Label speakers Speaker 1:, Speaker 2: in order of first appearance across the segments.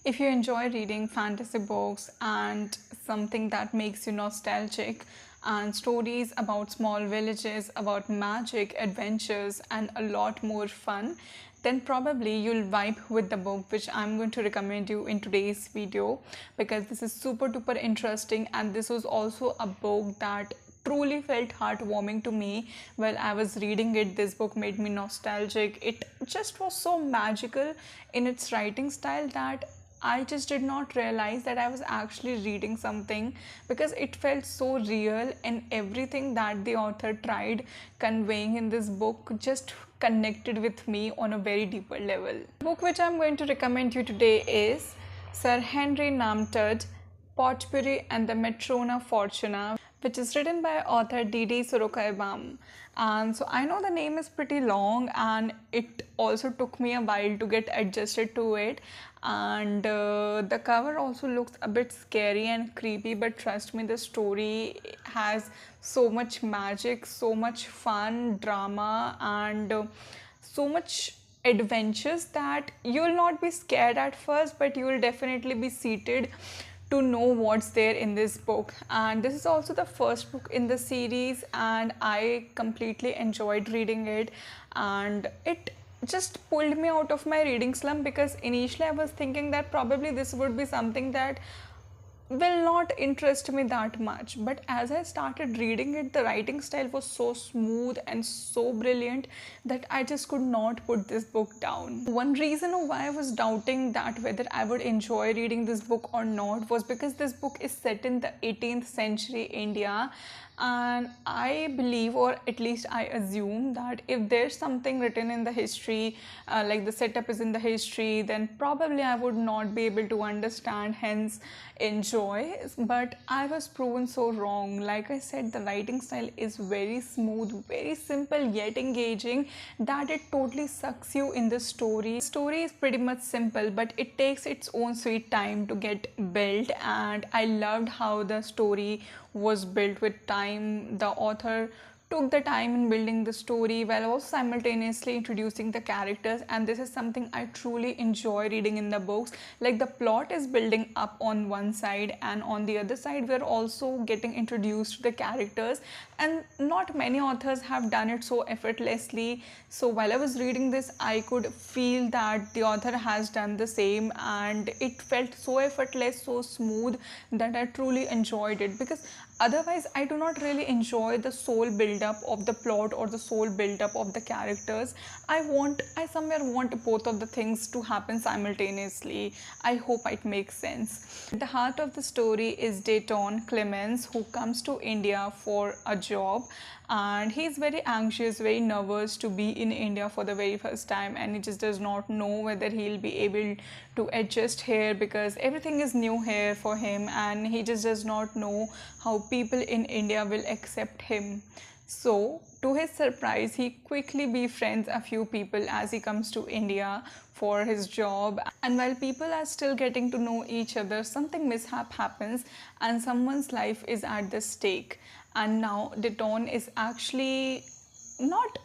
Speaker 1: If you enjoy reading fantasy books and something that makes you nostalgic, and stories about small villages, about magic, adventures, and a lot more fun, then probably you'll vibe with the book which I'm going to recommend you in today's video, because this is super duper interesting, and this was also a book that truly felt heartwarming to me while I was reading it. This book made me nostalgic. It just was so magical in its writing style that I just did not realize that I was actually reading something, because it felt so real, and everything that the author tried conveying in this book just connected with me on a very deeper level. The book which I'm going to recommend you today is Sir Henry Namtad, Potpourri and the Matrona Fortuna, which is written by author Didi Sorokaibam. And so I know the name is pretty long, and it also took me a while to get adjusted to it. And the cover also looks a bit scary and creepy, but trust me, the story has so much magic, so much fun, drama, and so much adventures that you will not be scared at first, but you will definitely be seated to know what's there in this book. And this is also the first book in the series, and I completely enjoyed reading it, and it just pulled me out of my reading slump, because initially I was thinking that probably this would be something that will not interest me that much, but as I started reading it, the writing style was so smooth and so brilliant that I just could not put this book down. One reason why I was doubting that whether I would enjoy reading this book or not was because this book is set in the 18th century India, and I believe, or at least I assume, that if there's something written in the history, like the setup is in the history, then probably I would not be able to understand, hence enjoy. But I was proven so wrong. Like I said, the writing style is very smooth, very simple yet engaging, that it totally sucks you in the story. The story is pretty much simple, but it takes its own sweet time to get built, and I loved how the story was built with time. The author took the time in building the story while also simultaneously introducing the characters, and this is something I truly enjoy reading in the books. Like, the plot is building up on one side, and on the other side we're also getting introduced to the characters, and not many authors have done it so effortlessly. So while I was reading this, I could feel that the author has done the same, and it felt so effortless, so smooth, that I truly enjoyed it. Because otherwise I do not really enjoy the soul build up of the plot or the soul build up of the characters. I somewhere want both of the things to happen simultaneously. I hope it makes sense. The heart of the story is Dayton Clemens, who comes to India for a job, and he's very anxious, very nervous to be in India for the very first time, and he just does not know whether he'll be able to adjust here, because everything is new here for him, and he just does not know how people in India will accept him. So, to his surprise, he quickly befriends a few people as he comes to India for his job. And while people are still getting to know each other, something mishap happens and someone's life is at the stake. And now Deton is actually not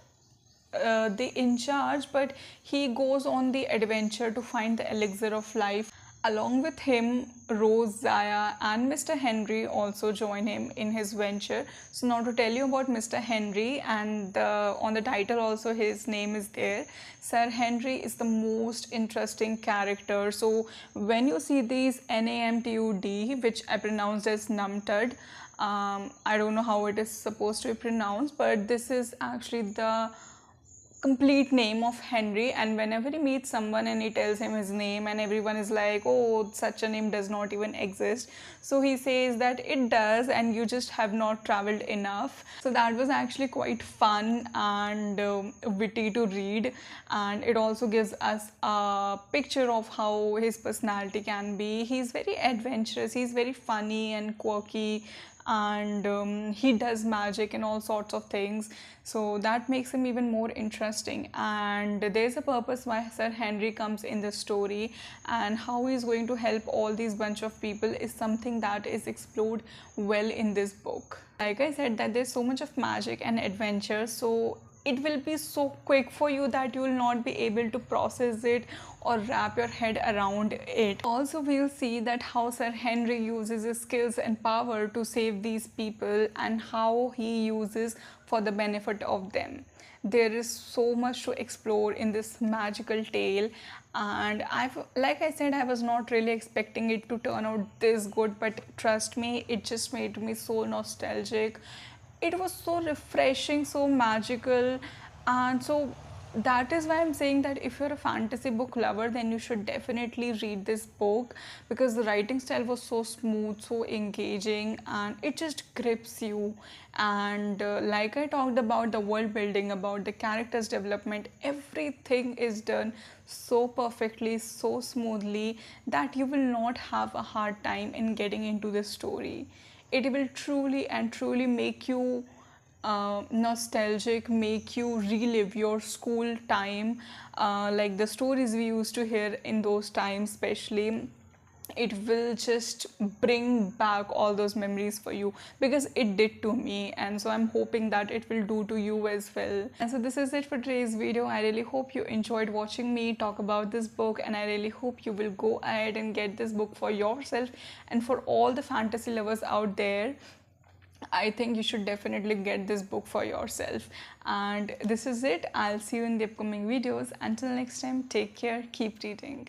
Speaker 1: the in charge, but he goes on the adventure to find the elixir of life. Along with him, Rose, Zaya and Mr. Henry also join him in his venture. So now to tell you about Mr. Henry, and on the title also his name is there. Sir Henry is the most interesting character. So when you see these NAMTUD, which I pronounced as Namtud, I don't know how it is supposed to be pronounced, but this is actually the complete name of Henry. And whenever he meets someone and he tells him his name, and everyone is like, oh, such a name does not even exist, so he says that it does, and you just have not traveled enough. So that was actually quite fun and witty to read, and it also gives us a picture of how his personality can be. He's very adventurous, he's very funny and quirky, and he does magic and all sorts of things, so that makes him even more interesting. And there's a purpose why Sir Henry comes in the story, and how he's going to help all these bunch of people is something that is explored well in this book. Like I said, that there's so much of magic and adventure, so it will be so quick for you that you will not be able to process it or wrap your head around it. Also, we'll see that how Sir Henry uses his skills and power to save these people and how he uses for the benefit of them. There is so much to explore in this magical tale, and like I said, I was not really expecting it to turn out this good, but trust me, it just made me so nostalgic. It was so refreshing, so magical, and so that is why I'm saying that if you're a fantasy book lover, then you should definitely read this book, because the writing style was so smooth, so engaging, and it just grips you. And like I talked about the world building, about the characters development, everything is done so perfectly, so smoothly, that you will not have a hard time in getting into the story. It will truly and truly make you nostalgic, make you relive your school time, like the stories we used to hear in those times, especially. It will just bring back all those memories for you, because it did to me, and so I'm hoping that it will do to you as well. And so this is it for today's video. I really hope you enjoyed watching me talk about this book, and I really hope you will go ahead and get this book for yourself. And for all the fantasy lovers out there, I think you should definitely get this book for yourself. And this is it. I'll see you in the upcoming videos. Until next time, take care, keep reading.